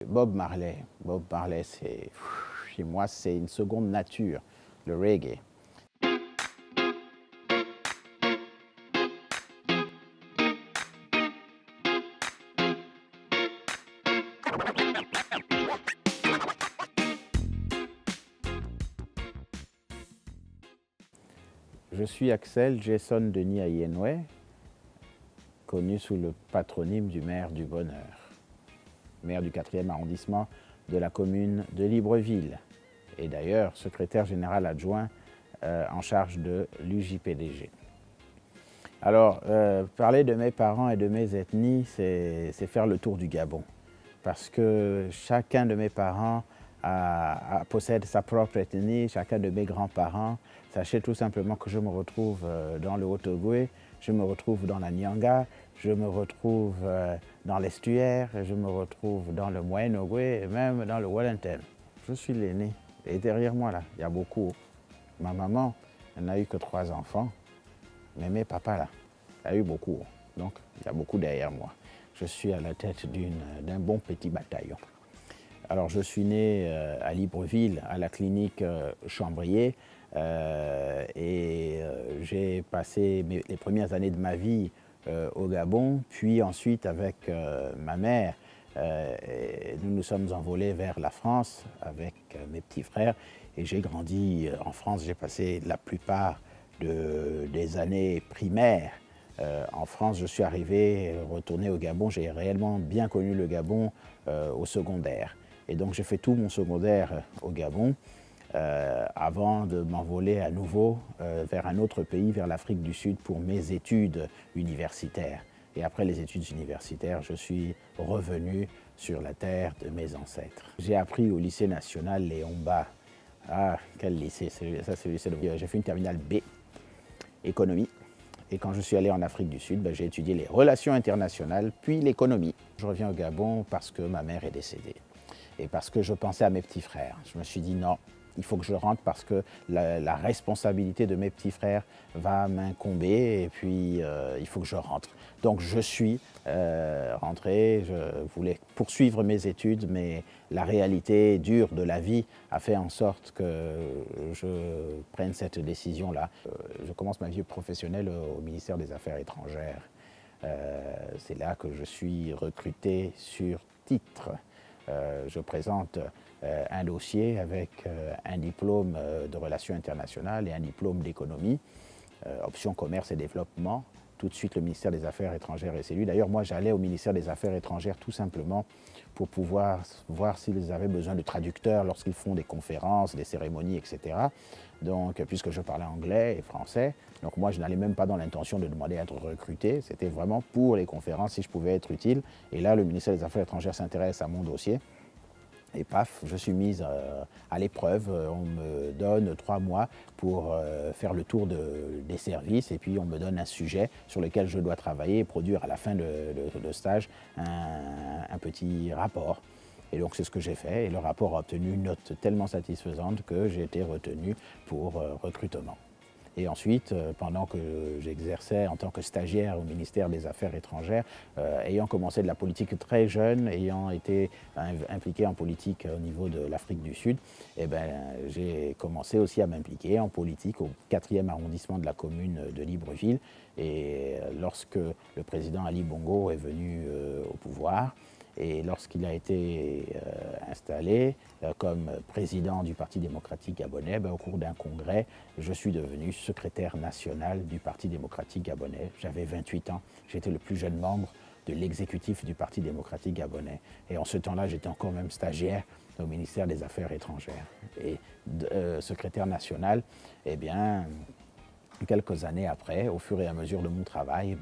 Bob Marley. Bob Marley, chez moi, c'est une seconde nature, le reggae. Je suis Axel Jason Denis Ayenwe, connu sous le patronyme du maire du Bonheur, maire du 4e arrondissement de la commune de Libreville et d'ailleurs secrétaire général adjoint en charge de l'UJPDG. Alors, parler de mes parents et de mes ethnies, c'est faire le tour du Gabon, parce que chacun de mes parents possède sa propre ethnie, chacun de mes grands-parents. Sachez tout simplement que je me retrouve dans le Haut-Ogooué, je me retrouve dans la Nyanga, je me retrouve dans l'estuaire, je me retrouve dans le Moyen-Ogooué et même dans le Wellington. Je suis l'aîné. Et derrière moi, là, il y a beaucoup. Ma maman, elle n'a eu que 3 enfants, mais mes papas, là, il y a eu beaucoup. Donc, il y a beaucoup derrière moi. Je suis à la tête d'un bon petit bataillon. Alors, je suis né à Libreville, à la clinique Chambrier, et j'ai passé les premières années de ma vie au Gabon, puis ensuite avec ma mère, nous nous sommes envolés vers la France avec mes petits frères et j'ai grandi en France. J'ai passé la plupart des années primaires en France. Je suis retourné au Gabon, j'ai réellement bien connu le Gabon au secondaire. Et donc j'ai fait tout mon secondaire au Gabon avant de m'envoler à nouveau vers un autre pays, vers l'Afrique du Sud pour mes études universitaires. Et après les études universitaires, je suis revenu sur la terre de mes ancêtres. J'ai appris au lycée national Léon Mba. Ah, quel lycée, ça c'est le lycée de... J'ai fait une terminale B, économie. Et quand je suis allé en Afrique du Sud, j'ai étudié les relations internationales, puis l'économie. Je reviens au Gabon parce que ma mère est décédée. Et parce que je pensais à mes petits frères. Je me suis dit non, il faut que je rentre parce que la responsabilité de mes petits frères va m'incomber et puis il faut que je rentre. Donc je suis rentré, je voulais poursuivre mes études, mais la réalité dure de la vie a fait en sorte que je prenne cette décision-là. Je commence ma vie professionnelle au ministère des Affaires étrangères. C'est là que je suis recruté sur titre. Je présente un dossier avec un diplôme de relations internationales et un diplôme d'économie, option commerce et développement. Tout de suite, le ministère des Affaires étrangères est séduit. D'ailleurs, moi, j'allais au ministère des Affaires étrangères tout simplement pour pouvoir voir s'ils avaient besoin de traducteurs lorsqu'ils font des conférences, des cérémonies, etc. Donc, puisque je parlais anglais et français, donc moi, je n'allais même pas dans l'intention de demander à être recruté. C'était vraiment pour les conférences, si je pouvais être utile. Et là, le ministère des Affaires étrangères s'intéresse à mon dossier. Et paf, je suis mise à l'épreuve. On me donne 3 mois pour faire le tour des services et puis on me donne un sujet sur lequel je dois travailler et produire à la fin de stage un petit rapport. Et donc c'est ce que j'ai fait et le rapport a obtenu une note tellement satisfaisante que j'ai été retenu pour recrutement. Et ensuite, pendant que j'exerçais en tant que stagiaire au ministère des Affaires étrangères, ayant commencé de la politique très jeune, ayant été impliqué en politique au niveau de l'Afrique du Sud, j'ai commencé aussi à m'impliquer en politique au 4e arrondissement de la commune de Libreville. Et lorsque le président Ali Bongo est venu au pouvoir, et lorsqu'il a été installé comme président du Parti démocratique gabonais, au cours d'un congrès, je suis devenu secrétaire national du Parti démocratique gabonais. J'avais 28 ans, j'étais le plus jeune membre de l'exécutif du Parti démocratique gabonais. Et en ce temps-là, j'étais encore même stagiaire au ministère des Affaires étrangères. Et secrétaire national, eh bien, quelques années après, au fur et à mesure de mon travail,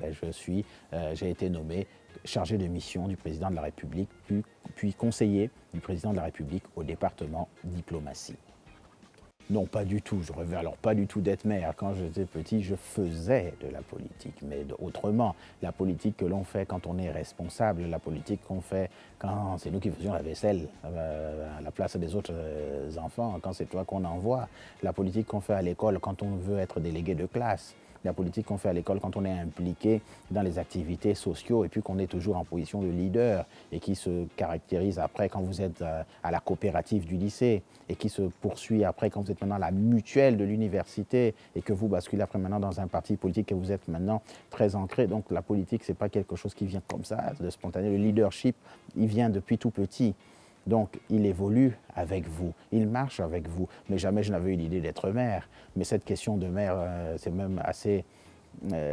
j'ai été nommé chargé de mission du président de la République, puis conseiller du président de la République au département diplomatie. Non, pas du tout. Je rêvais alors pas du tout d'être maire. Quand j'étais petit, je faisais de la politique, mais autrement. La politique que l'on fait quand on est responsable, la politique qu'on fait quand c'est nous qui faisions la vaisselle à la place des autres enfants, quand c'est toi qu'on envoie, la politique qu'on fait à l'école quand on veut être délégué de classe, la politique qu'on fait à l'école quand on est impliqué dans les activités sociaux et puis qu'on est toujours en position de leader et qui se caractérise après quand vous êtes à la coopérative du lycée et qui se poursuit après quand vous êtes maintenant à la mutuelle de l'université et que vous basculez après maintenant dans un parti politique et vous êtes maintenant très ancré. Donc la politique, ce n'est pas quelque chose qui vient comme ça, de spontané. Le leadership, il vient depuis tout petit. Donc, il évolue avec vous, il marche avec vous. Mais jamais je n'avais eu l'idée d'être maire. Mais cette question de maire, c'est même assez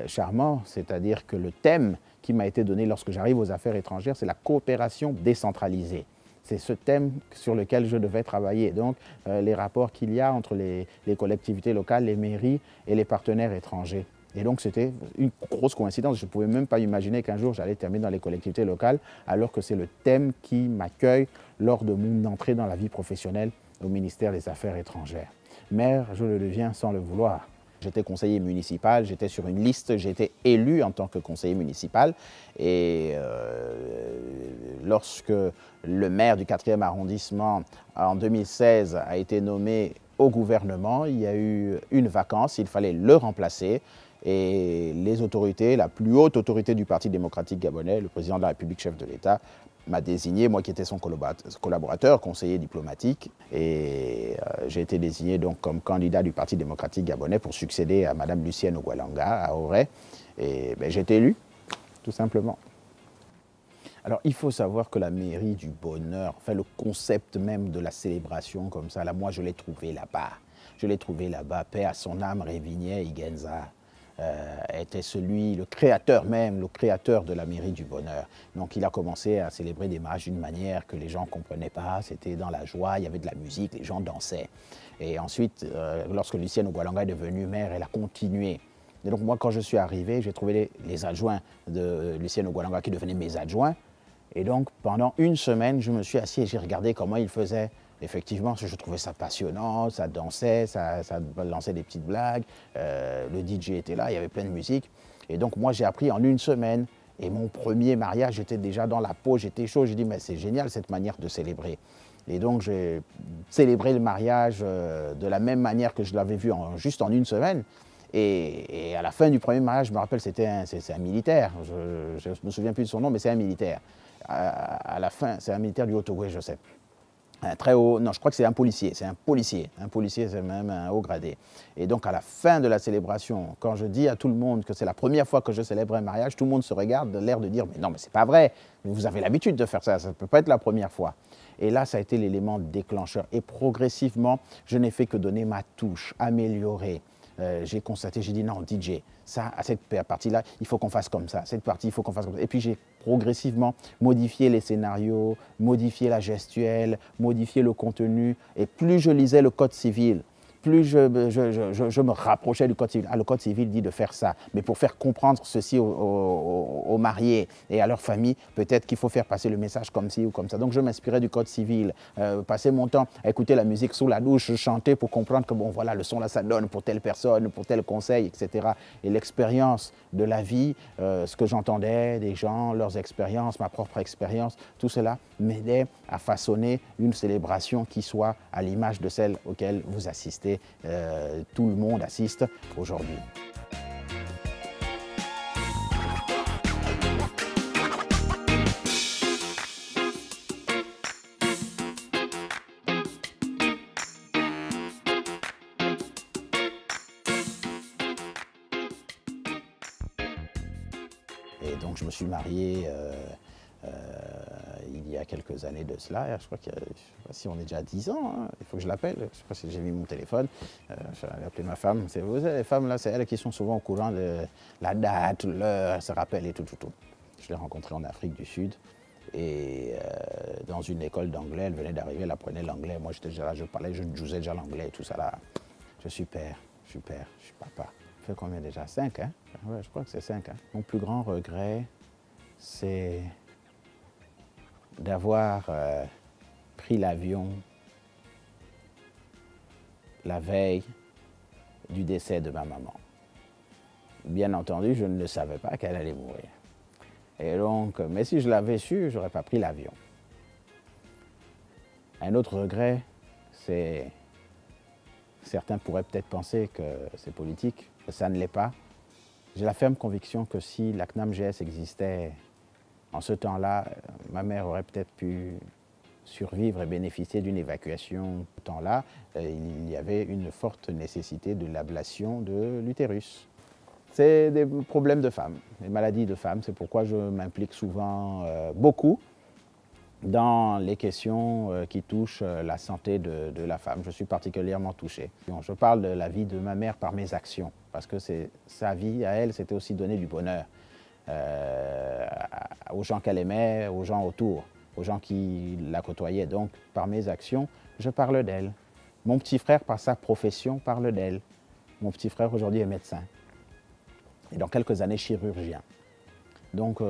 charmant. C'est-à-dire que le thème qui m'a été donné lorsque j'arrive aux affaires étrangères, c'est la coopération décentralisée. C'est ce thème sur lequel je devais travailler. Donc, les rapports qu'il y a entre les collectivités locales, les mairies et les partenaires étrangers. Et donc, c'était une grosse coïncidence. Je ne pouvais même pas imaginer qu'un jour, j'allais terminer dans les collectivités locales, alors que c'est le thème qui m'accueille lors de mon entrée dans la vie professionnelle au ministère des Affaires étrangères. Maire, je le deviens sans le vouloir. J'étais conseiller municipal, j'étais sur une liste, j'ai été élu en tant que conseiller municipal. Et lorsque le maire du 4e arrondissement, en 2016, a été nommé au gouvernement, il y a eu une vacance, il fallait le remplacer. Et les autorités, la plus haute autorité du Parti démocratique gabonais, le président de la République, chef de l'État, m'a désigné, moi qui étais son collaborateur, conseiller diplomatique. Et j'ai été désigné donc comme candidat du Parti démocratique gabonais pour succéder à Mme Lucienne Ogwalanga à Auray. Et j'ai été élu, tout simplement. Alors, il faut savoir que la mairie du bonheur, enfin le concept même de la célébration comme ça, là, moi je l'ai trouvé là-bas. Je l'ai trouvé là-bas, paix à son âme, Révigné Igenza. Était le créateur même, le créateur de la mairie du bonheur. Donc il a commencé à célébrer des mariages d'une manière que les gens ne comprenaient pas, c'était dans la joie, il y avait de la musique, les gens dansaient. Et ensuite, lorsque Lucienne Ogwalanga est devenue maire, elle a continué. Et donc moi, quand je suis arrivé, j'ai trouvé les adjoints de Lucienne Ogwalanga qui devenaient mes adjoints. Et donc pendant une semaine, je me suis assis et j'ai regardé comment ils faisaient. Effectivement, je trouvais ça passionnant, ça dansait, ça lançait des petites blagues, le DJ était là, il y avait plein de musique. Et donc moi j'ai appris en une semaine, et mon premier mariage, j'étais déjà dans la peau, j'étais chaud, j'ai dit mais c'est génial cette manière de célébrer. Et donc j'ai célébré le mariage de la même manière que je l'avais vu juste en une semaine. Et à la fin du premier mariage, je me rappelle, c'est un militaire, je ne me souviens plus de son nom, mais c'est un militaire. À la fin, c'est un militaire du Haut-Ogooué, je sais. Un très haut, non, je crois que c'est un policier, c'est même un haut gradé. Et donc à la fin de la célébration, quand je dis à tout le monde que c'est la première fois que je célèbre un mariage, tout le monde se regarde de l'air de dire mais non, mais c'est pas vrai, vous avez l'habitude de faire ça, ça ne peut pas être la première fois. Et là, ça a été l'élément déclencheur. Et progressivement, je n'ai fait que donner ma touche, améliorer. J'ai constaté, j'ai dit non, DJ, ça, à cette partie-là, il faut qu'on fasse comme ça, cette partie, il faut qu'on fasse comme ça. Et puis j'ai progressivement modifié les scénarios, modifié la gestuelle, modifié le contenu. Et plus je lisais le code civil, plus je me rapprochais du code civil. Ah, le code civil dit de faire ça, mais pour faire comprendre ceci aux mariés et à leur famille, peut-être qu'il faut faire passer le message comme ci ou comme ça. Donc je m'inspirais du code civil, passer mon temps à écouter la musique sous la douche, chanter pour comprendre que bon voilà, le son là ça donne pour telle personne, pour tel conseil, etc. Et l'expérience de la vie, ce que j'entendais des gens, leurs expériences, ma propre expérience, tout cela m'aidait à façonner une célébration qui soit à l'image de celle auquel vous assistez. Tout le monde assiste aujourd'hui. Et donc je me suis marié il y a quelques années de cela, je crois qu'il y a, je ne sais pas si on est déjà à 10 ans, hein. Il faut que je l'appelle, je ne sais pas si j'ai mis mon téléphone, je vais appeler ma femme, vous savez, les femmes là, c'est elles qui sont souvent au courant de la date, l'heure, elles se rappellent et tout. Je l'ai rencontrée en Afrique du Sud et dans une école d'anglais, elle venait d'arriver, elle apprenait l'anglais, moi j'étais déjà là, je parlais, je jouais déjà l'anglais et tout ça là. Je suis père, je suis papa. Ça fait combien déjà? 5, hein? Ouais, je crois que c'est 5. Hein? Mon plus grand regret, c'est d'avoir pris l'avion la veille du décès de ma maman. Bien entendu, je ne le savais pas qu'elle allait mourir. Et donc, mais si je l'avais su, je n'aurais pas pris l'avion. Un autre regret, c'est... Certains pourraient peut-être penser que c'est politique, ça ne l'est pas, J'ai la ferme conviction que si la CNAMGS existait en ce temps-là, ma mère aurait peut-être pu survivre et bénéficier d'une évacuation. Ce temps-là, il y avait une forte nécessité de l'ablation de l'utérus. C'est des problèmes de femmes, des maladies de femmes. C'est pourquoi je m'implique souvent beaucoup dans les questions qui touchent la santé de la femme. Je suis particulièrement touché. Je parle de la vie de ma mère par mes actions, parce que sa vie, à elle, c'était aussi donner du bonheur aux gens qu'elle aimait, aux gens autour, aux gens qui la côtoyaient. Donc, par mes actions, je parle d'elle. Mon petit frère, par sa profession, parle d'elle. Mon petit frère, aujourd'hui, est médecin. Et dans quelques années, chirurgien. Donc,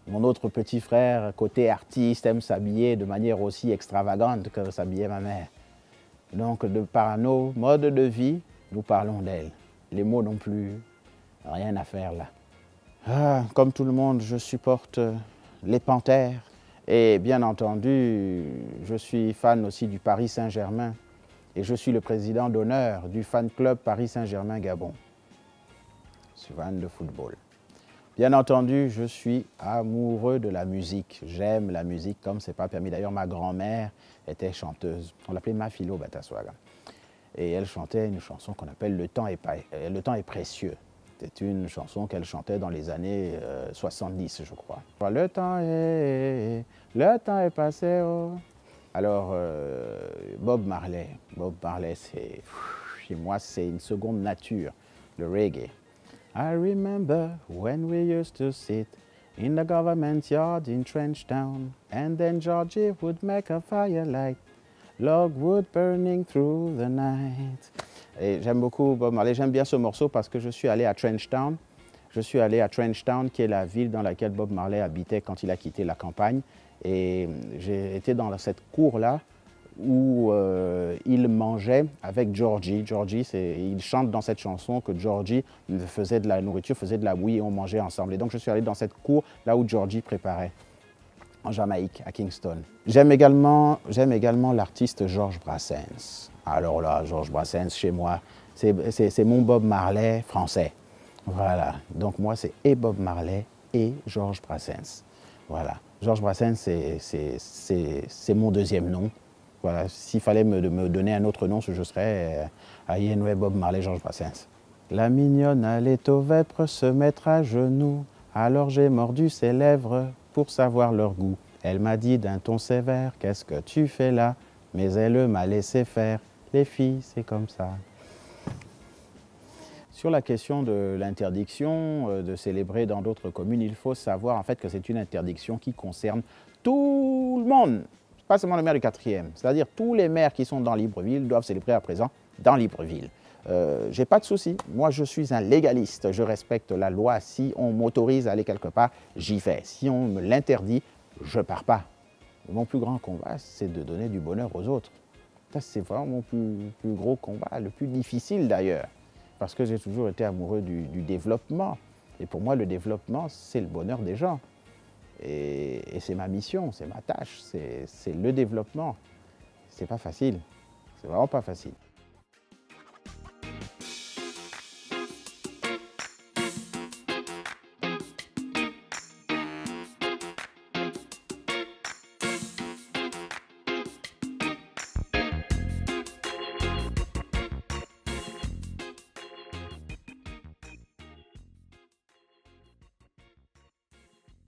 mon autre petit frère, côté artiste, aime s'habiller de manière aussi extravagante que s'habillait ma mère. Donc, par nos modes de vie, nous parlons d'elle. Les mots n'ont plus rien à faire là. Ah, comme tout le monde, je supporte les Panthères. Et bien entendu, je suis fan aussi du Paris Saint-Germain. Et je suis le président d'honneur du fan club Paris Saint-Germain Gabon. Je suis fan de football. Bien entendu, je suis amoureux de la musique. J'aime la musique comme c'est pas permis. D'ailleurs, ma grand-mère était chanteuse. On l'appelait Mafilo Bataswaga. Et elle chantait une chanson qu'on appelle Le temps est précieux. C'est une chanson qu'elle chantait dans les années 70, je crois. Le temps est passé. Oh. Alors, Bob Marley, chez moi, c'est une seconde nature, le reggae. I remember when we used to sit in the government yard in Trenchtown, and then Georgie would make a firelight, logwood burning through the night. Et j'aime beaucoup Bob Marley, j'aime bien ce morceau parce que je suis allé à Trenchtown. Je suis allé à Trenchtown, qui est la ville dans laquelle Bob Marley habitait quand il a quitté la campagne. Et j'ai été dans cette cour-là où il mangeait avec Georgie. Georgie, il chante dans cette chanson que Georgie faisait de la nourriture, faisait de la bouillie et on mangeait ensemble. Et donc je suis allé dans cette cour là où Georgie préparait, en Jamaïque, à Kingston. J'aime également l'artiste Georges Brassens. Alors là, Georges Brassens, chez moi, c'est mon Bob Marley français. Voilà, donc moi c'est et Bob Marley et Georges Brassens. Voilà, Georges Brassens c'est mon deuxième nom. Voilà, s'il fallait me donner un autre nom, je serais Ayenwe Bob Marley Georges Brassens. La mignonne allait au vêpres se mettre à genoux, alors j'ai mordu ses lèvres pour savoir leur goût. Elle m'a dit d'un ton sévère, qu'est-ce que tu fais là? Mais elle m'a laissé faire, les filles c'est comme ça. Sur la question de l'interdiction de célébrer dans d'autres communes, il faut savoir en fait que c'est une interdiction qui concerne tout le monde, pas seulement le maire du 4e. C'est-à-dire tous les maires qui sont dans Libreville doivent célébrer à présent dans Libreville. J'ai pas de souci, moi je suis un légaliste, je respecte la loi. Si on m'autorise à aller quelque part, j'y vais. Si on me l'interdit, je pars pas. Mon plus grand combat, c'est de donner du bonheur aux autres. Ça, c'est vraiment mon plus gros combat, le plus difficile d'ailleurs. Parce que j'ai toujours été amoureux du développement. Et pour moi, le développement, c'est le bonheur des gens. Et c'est ma mission, c'est ma tâche, c'est le développement. C'est pas facile, c'est vraiment pas facile.